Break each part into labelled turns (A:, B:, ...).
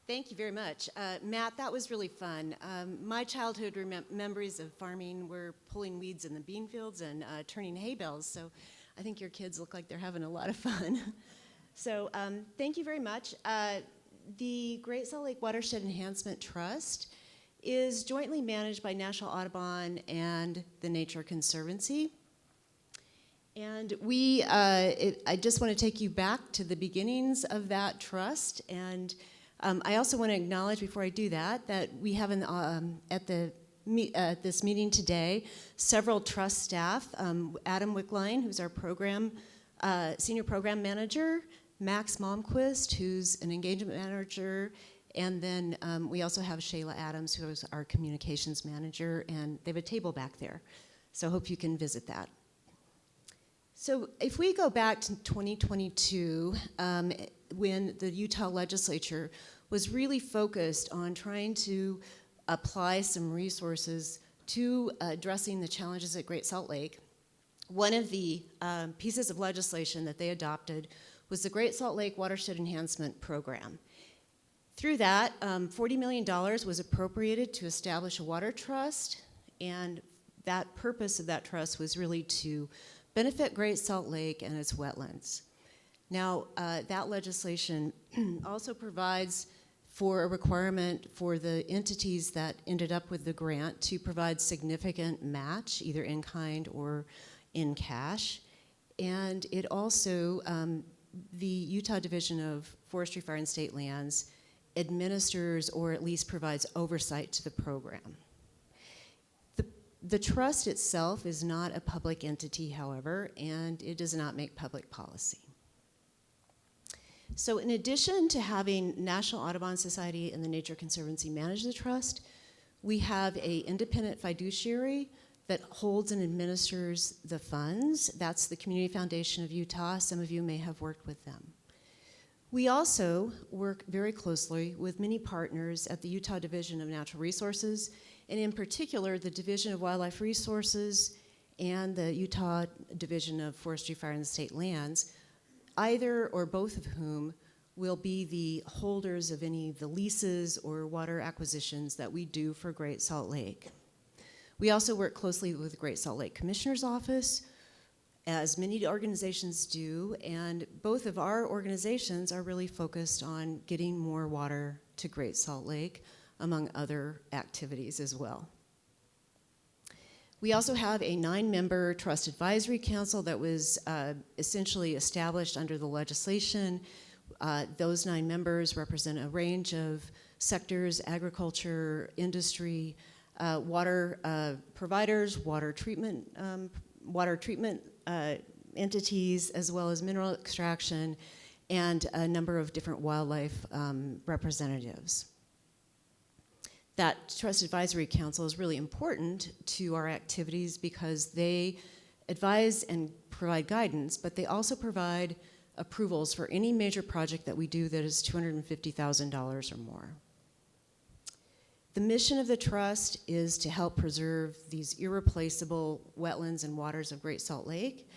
A: Thank you very much. Matt, that was really fun. My childhood memories of farming were pulling weeds in the bean fields and turning hay bales, so I think your kids look like they're having a lot of fun. So thank you very much. The Great Salt Lake Watershed Enhancement Trust is jointly managed by National Audubon and the Nature Conservancy. And I just want to take you back to the beginnings of that trust. And I also want to acknowledge before I do that we have at this meeting today several trust staff. Adam Wickline, who's our senior program manager, Max Malmquist, who's an engagement manager, and then we also have Shayla Adams, who is our communications manager, and they have a table back there. So I hope you can visit that. So if we go back to 2022, when the Utah legislature was really focused on trying to apply some resources to addressing the challenges at Great Salt Lake, one of the pieces of legislation that they adopted was the Great Salt Lake Watershed Enhancement Program. Through that, $40 million was appropriated to establish a water trust, and that purpose of that trust was really to benefit Great Salt Lake and its wetlands. Now, that legislation also provides for a requirement for the entities that ended up with the grant to provide significant match, either in kind or in cash. And it also, the Utah Division of Forestry, Fire, and State Lands administers or at least provides oversight to the program. The trust itself is not a public entity, however, and it does not make public policy. So in addition to having National Audubon Society and the Nature Conservancy manage the trust, we have an independent fiduciary that holds and administers the funds. That's the Community Foundation of Utah. Some of you may have worked with them. We also work very closely with many partners at the Utah Division of Natural Resources, and in particular, the Division of Wildlife Resources and the Utah Division of Forestry, Fire, and State Lands, either or both of whom will be the holders of any of the leases or water acquisitions that we do for Great Salt Lake. We also work closely with the Great Salt Lake Commissioner's Office, as many organizations do, and both of our organizations are really focused on getting more water to Great Salt Lake, among other activities as well. We also have a 9-member trust advisory council that was essentially established under the legislation. Those 9 members represent a range of sectors: agriculture, industry, water providers, water treatment entities, as well as mineral extraction, and a number of different wildlife representatives. That Trust Advisory Council is really important to our activities because they advise and provide guidance, but they also provide approvals for any major project that we do that is $250,000 or more. The mission of the trust is to help preserve these irreplaceable wetlands and waters of Great Salt Lake,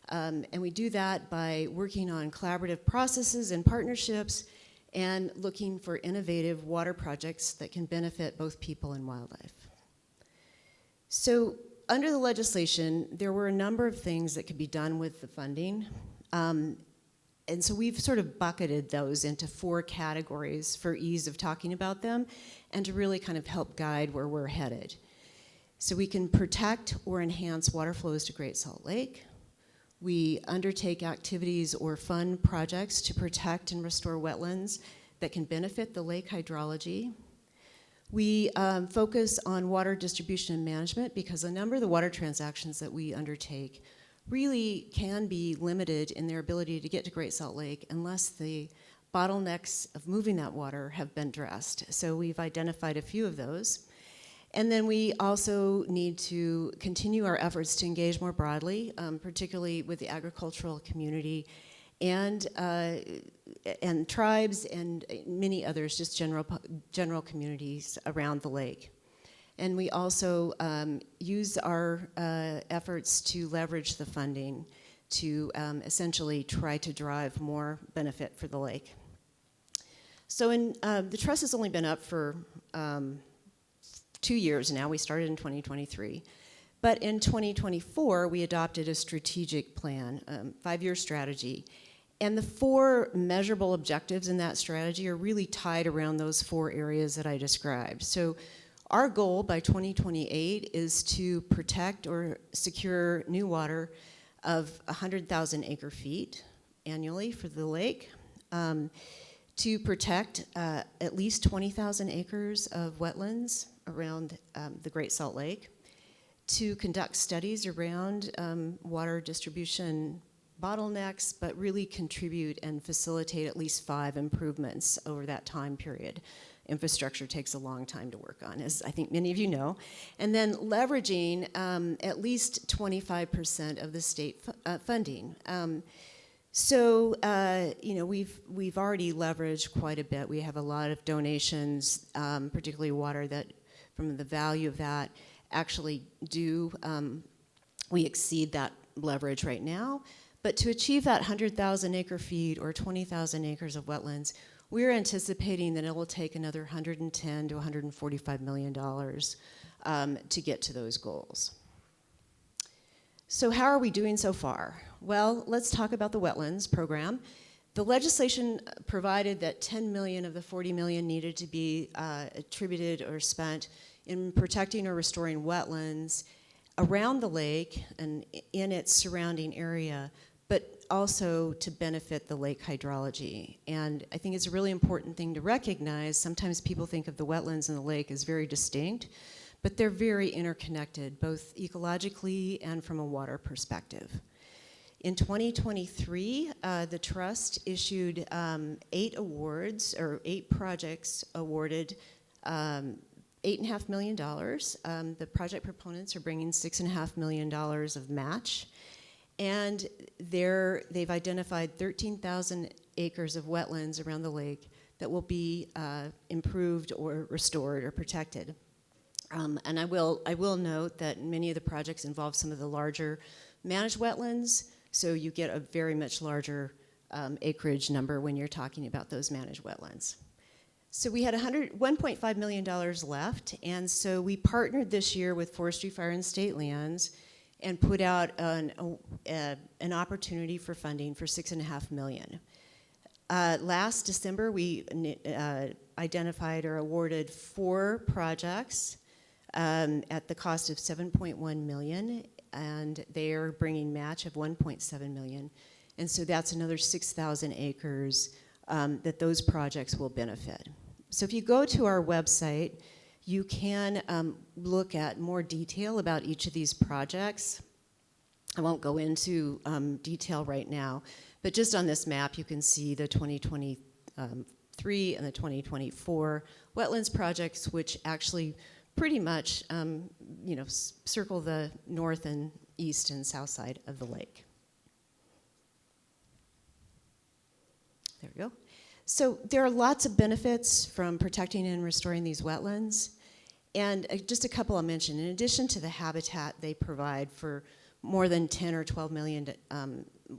A: and we do that by working on collaborative processes and partnerships and looking for innovative water projects that can benefit both people and wildlife. So under the legislation, there were a number of things that could be done with the funding. And so we've sort of bucketed those into 4 categories for ease of talking about them and to really kind of help guide where we're headed. So we can protect or enhance water flows to Great Salt Lake. We undertake activities or fund projects to protect and restore wetlands that can benefit the lake hydrology. We focus on water distribution and management because a number of the water transactions that we undertake really can be limited in their ability to get to Great Salt Lake unless the bottlenecks of moving that water have been addressed. So we've identified a few of those. And then we also need to continue our efforts to engage more broadly, particularly with the agricultural community and tribes and many others, just general communities around the lake. And we also use our efforts to leverage the funding to essentially try to drive more benefit for the lake. So the trust has only been up for 2 years now. We started in 2023. But in 2024, we adopted a strategic plan, 5-year strategy. And the 4 measurable objectives in that strategy are really tied around those 4 areas that I described. So our goal by 2028 is to protect or secure new water of 100,000 acre-feet annually for the lake, to protect at least 20,000 acres of wetlands around the Great Salt Lake, to conduct studies around water distribution bottlenecks, but really contribute and facilitate at least 5 improvements over that time period. Infrastructure takes a long time to work on, as I think many of you know. And then leveraging at least 25% of the state funding. So we've already leveraged quite a bit. We have a lot of donations, particularly water, that from the value of that actually we exceed that leverage right now. But to achieve that 100,000 acre-feet or 20,000 acres of wetlands, we're anticipating that it will take another $110 to $145 million to get to those goals. So how are we doing so far? Well, let's talk about the wetlands program. The legislation provided that 10 million of the 40 million needed to be attributed or spent in protecting or restoring wetlands around the lake and in its surrounding area, but also to benefit the lake hydrology. And I think it's a really important thing to recognize. Sometimes people think of the wetlands and the lake as very distinct, but they're very interconnected, both ecologically and from a water perspective. In 2023, the trust issued 8 awards, or 8 projects awarded $8.5 million. The project proponents are bringing $6.5 million of match. And they've identified 13,000 acres of wetlands around the lake that will be improved or restored or protected. And I will note that many of the projects involve some of the larger managed wetlands, so you get a very much larger acreage number when you're talking about those managed wetlands. So we had $1.5 million left, and so we partnered this year with Forestry, Fire, and State Lands and put out an opportunity for funding for $6.5 million. Last December, we identified or awarded 4 projects at the cost of $7.1 million, and they are bringing match of $1.7 million. And so that's another 6,000 acres that those projects will benefit. So if you go to our website, you can look at more detail about each of these projects. I won't go into detail right now, but just on this map, you can see the 2023 and the 2024 wetlands projects, which actually pretty much circle the north and east and south side of the lake. There we go. So there are lots of benefits from protecting and restoring these wetlands. And just a couple I'll mention. In addition to the habitat they provide for more than 10 or 12 million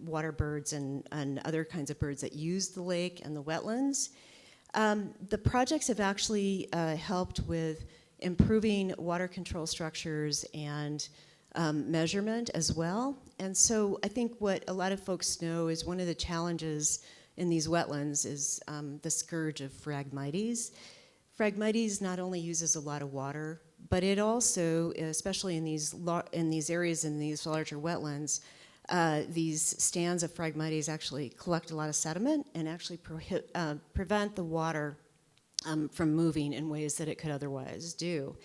A: water birds and other kinds of birds that use the lake and the wetlands, the projects have actually helped with improving water control structures and measurement as well. And so I think what a lot of folks know is one of the challenges in these wetlands is the scourge of Phragmites. Phragmites not only uses a lot of water, but it also, especially in these areas in these larger wetlands, these stands of Phragmites actually collect a lot of sediment and actually prevent the water from moving in ways that it could otherwise do.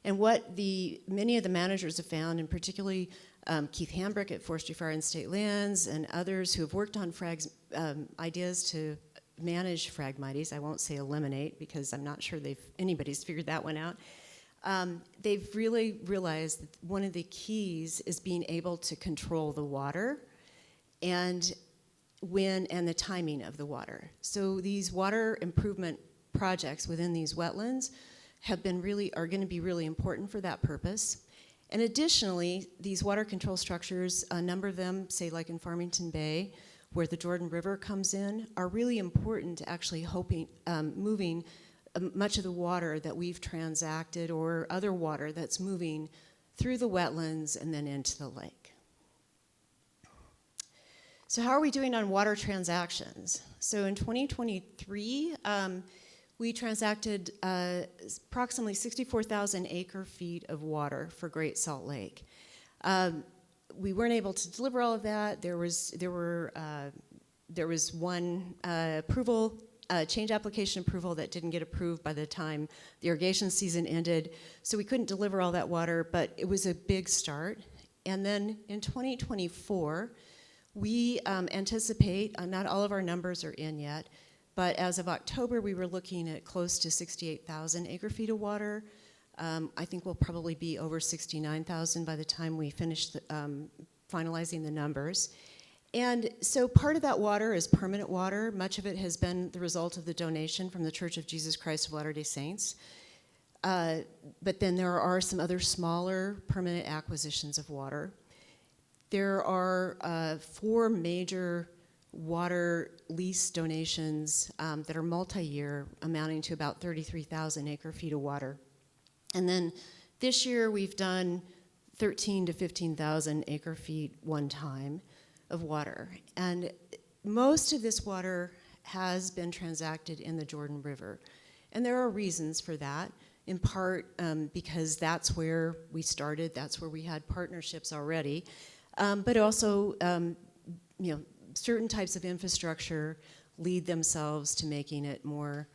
A: And what many of the managers have found, and particularly Keith Hambrick at Forestry, Fire, and State Lands, and others who have worked on ideas to manage Phragmites, I won't say eliminate because I'm not sure anybody's figured that one out. They've really realized that one of the keys is being able to control the water and the timing of the water. So these water improvement projects within these wetlands are going to be really important for that purpose. And additionally, these water control structures, a number of them, say like in Farmington Bay, where the Jordan River comes in, are really important to actually moving much of the water that we've transacted or other water that's moving through the wetlands and then into the lake. So how are we doing on water transactions? So in 2023, we transacted approximately 64,000 acre-feet of water for Great Salt Lake. We weren't able to deliver all of that. There was one change application approval that didn't get approved by the time the irrigation season ended, so we couldn't deliver all that water, but it was a big start. And then in 2024, we anticipate, not all of our numbers are in yet, but as of October, we were looking at close to 68,000 acre-feet of water. I think we'll probably be over 69,000 by the time we finish finalizing the numbers. And so part of that water is permanent water. Much of it has been the result of the donation from the Church of Jesus Christ of Latter-day Saints. But then there are some other smaller permanent acquisitions of water. There are 4 major water lease donations that are multi-year, amounting to about 33,000 acre-feet of water. And then this year we've done 13 to 15,000 acre-feet one time of water. And most of this water has been transacted in the Jordan River. And there are reasons for that, in part because that's where we started, that's where we had partnerships already, but also certain types of infrastructure lead themselves to making it more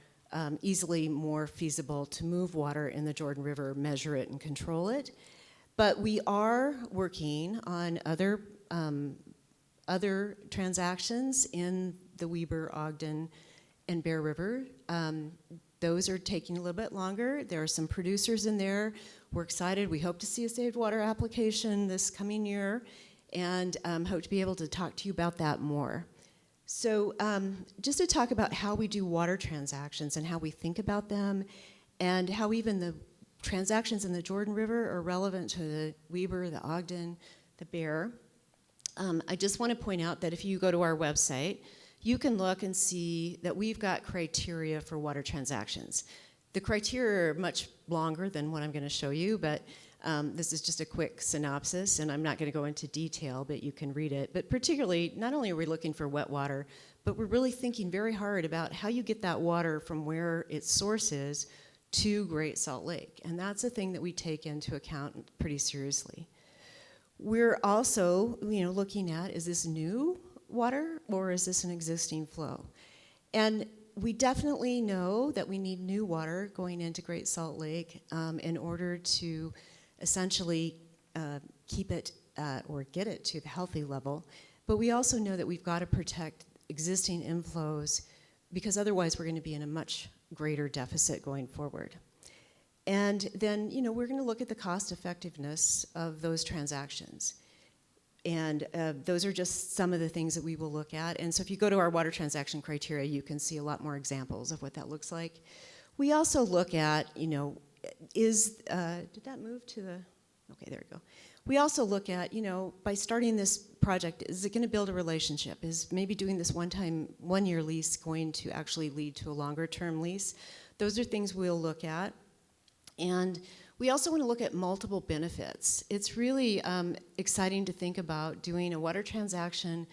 A: easily more feasible to move water in the Jordan River, measure it and control it. But we are working on other transactions in the Weber, Ogden, and Bear River. Those are taking a little bit longer. There are some producers in there. We're excited. We hope to see a saved water application this coming year, and hope to be able to talk to you about that more. So just to talk about how we do water transactions and how we think about them, and how even the transactions in the Jordan River are relevant to the Weber, the Ogden, the Bear. I just want to point out that if you go to our website, you can look and see that we've got criteria for water transactions. The criteria are much longer than what I'm going to show you, but this is just a quick synopsis, and I'm not going to go into detail, but you can read it. But particularly, not only are we looking for wet water, but we're really thinking very hard about how you get that water from where its source is to Great Salt Lake. And that's a thing that we take into account pretty seriously. We're also, looking at, is this new water or is this an existing flow? And we definitely know that we need new water going into Great Salt Lake in order to essentially keep it or get it to the healthy level. But we also know that we've got to protect existing inflows, because otherwise we're going to be in a much greater deficit going forward. And then, we're going to look at the cost effectiveness of those transactions. And those are just some of the things that we will look at. And so if you go to our water transaction criteria, you can see a lot more examples of what that looks like. We also look at, did that move to the, okay, there we go. We also look at, by starting this project, is it going to build a relationship? Is maybe doing this one-year lease going to actually lead to a longer-term lease? Those are things we'll look at. And we also want to look at multiple benefits. It's really exciting to think about doing a water transaction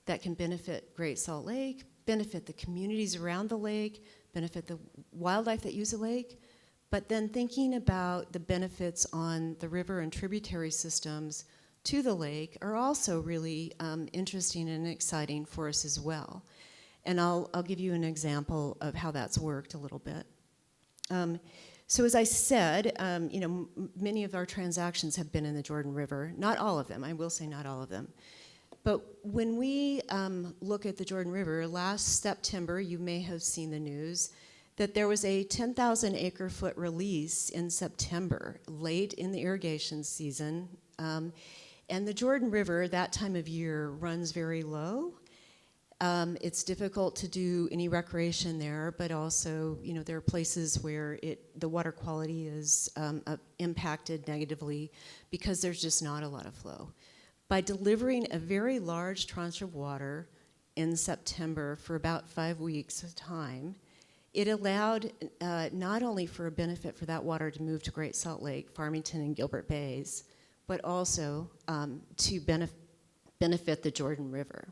A: that can benefit Great Salt Lake, benefit the communities around the lake, benefit the wildlife that use the lake, but then thinking about the benefits on the river and tributary systems to the lake are also really interesting and exciting for us as well. And I'll give you an example of how that's worked a little bit. So as I said, many of our transactions have been in the Jordan River. Not all of them, I will say not all of them. But when we look at the Jordan River, last September, you may have seen the news, that there was a 10,000 acre foot release in September, late in the irrigation season. And the Jordan River, that time of year, runs very low. It's difficult to do any recreation there, but also, there are places where the water quality is impacted negatively because there's just not a lot of flow. By delivering a very large tranche of water in September for about 5 weeks of time, it allowed not only for a benefit for that water to move to Great Salt Lake, Farmington, and Gilbert Bays, but also to benefit the Jordan River.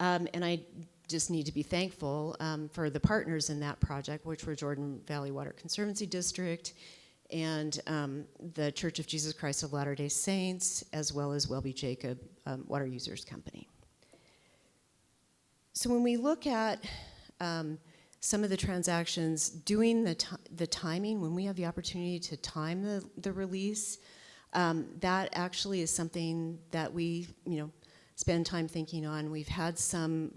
A: And I just need to be thankful for the partners in that project, which were Jordan Valley Water Conservancy District and the Church of Jesus Christ of Latter-day Saints, as well as Welby Jacob Water Users Company. So when we look at some of the transactions, doing the timing, when we have the opportunity to time the release, that actually is something that we spend time thinking on. We've had some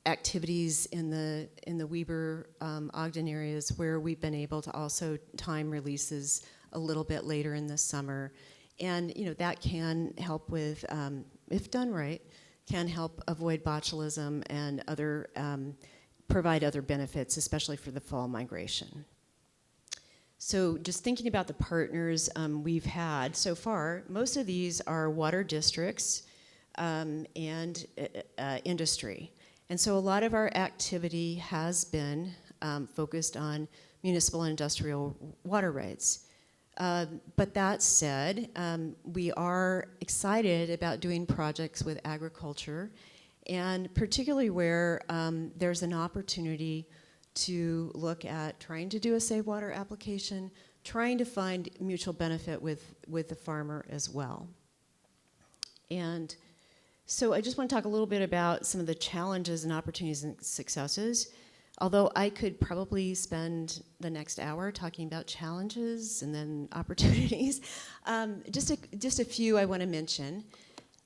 A: activities in the Weber, Ogden areas where we've been able to also time releases a little bit later in the summer. And that can help with, if done right, can help avoid botulism and other, provide other benefits, especially for the fall migration. So just thinking about the partners we've had so far, most of these are water districts and industry. And so a lot of our activity has been focused on municipal and industrial water rights. But that said, we are excited about doing projects with agriculture, and particularly where there's an opportunity to look at trying to do a Save Water application, trying to find mutual benefit with the farmer as well. And so I just want to talk a little bit about some of the challenges and opportunities and successes. Although I could probably spend the next hour talking about challenges and then opportunities, just a few I want to mention.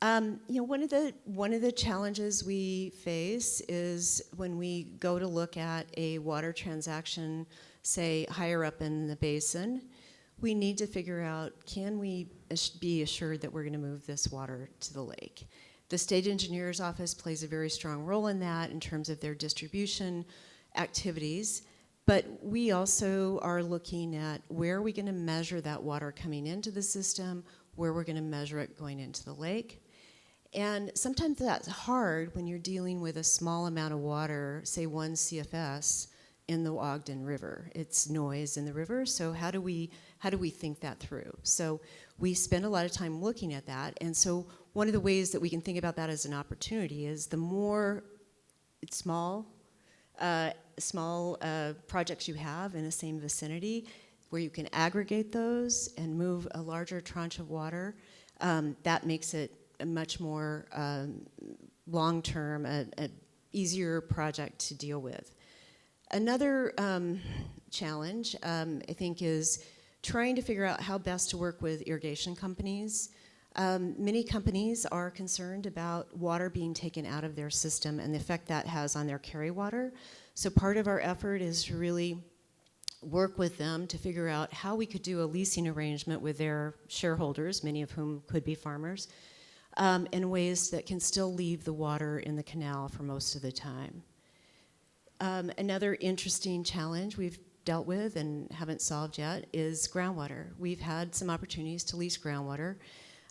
A: One of the challenges we face is when we go to look at a water transaction, say higher up in the basin, we need to figure out, can we be assured that we're going to move this water to the lake? The state engineer's office plays a very strong role in that in terms of their distribution activities, but we also are looking at where are we going to measure that water coming into the system, where we're going to measure it going into the lake. And sometimes that's hard when you're dealing with a small amount of water, say 1 CFS in the Ogden River. It's noise in the river, so how do we think that through? So we spend a lot of time looking at that, and so one of the ways that we can think about that as an opportunity is the more small projects you have in the same vicinity, where you can aggregate those and move a larger tranche of water, that makes it a much more long-term, an easier project to deal with. Another challenge, I think, is trying to figure out how best to work with irrigation companies. Many companies are concerned about water being taken out of their system and the effect that has on their carry water. So part of our effort is to really work with them to figure out how we could do a leasing arrangement with their shareholders, many of whom could be farmers, in ways that can still leave the water in the canal for most of the time. Another interesting challenge we've dealt with and haven't solved yet is groundwater. We've had some opportunities to lease groundwater,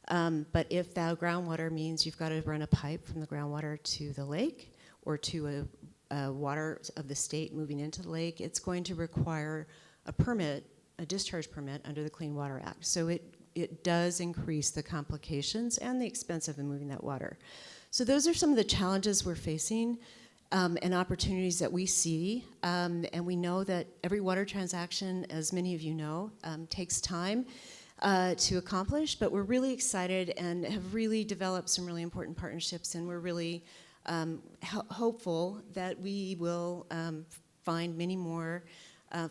A: but if that groundwater means you've got to run a pipe from the groundwater to the lake or to a water of the state moving into the lake, it's going to require a permit, a discharge permit under the Clean Water Act. So it does increase the complications and the expense of moving that water. So those are some of the challenges we're facing and opportunities that we see. And we know that every water transaction, as many of you know, takes time to accomplish, but we're really excited and have really developed some really important partnerships, and we're really hopeful that we will find many more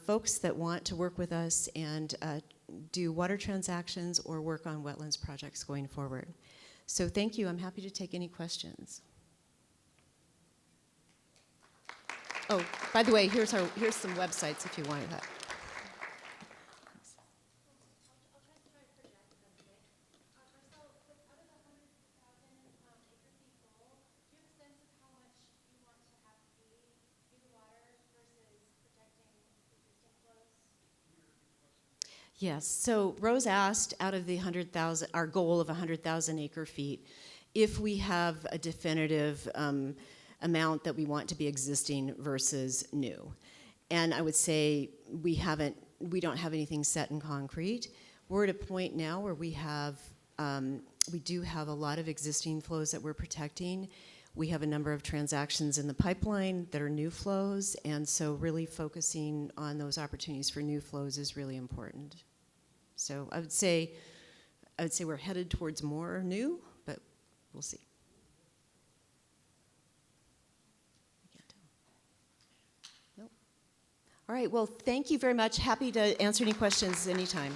A: folks that want to work with us and do water transactions or work on wetlands projects going forward. So thank you. I'm happy to take any questions. Oh, by the way, here's some websites if you wanted that. Yes, so Rose asked, out of the 100,000, our goal of 100,000 acre feet, if we have a definitive amount that we want to be existing versus new. And I would say we don't have anything set in concrete. We're at a point now where we do have a lot of existing flows that we're protecting. We have a number of transactions in the pipeline that are new flows, and so really focusing on those opportunities for new flows is really important. So I would say we're headed towards more new, but we'll see. I can't tell. Nope. All right, well, thank you very much. Happy to answer any questions anytime.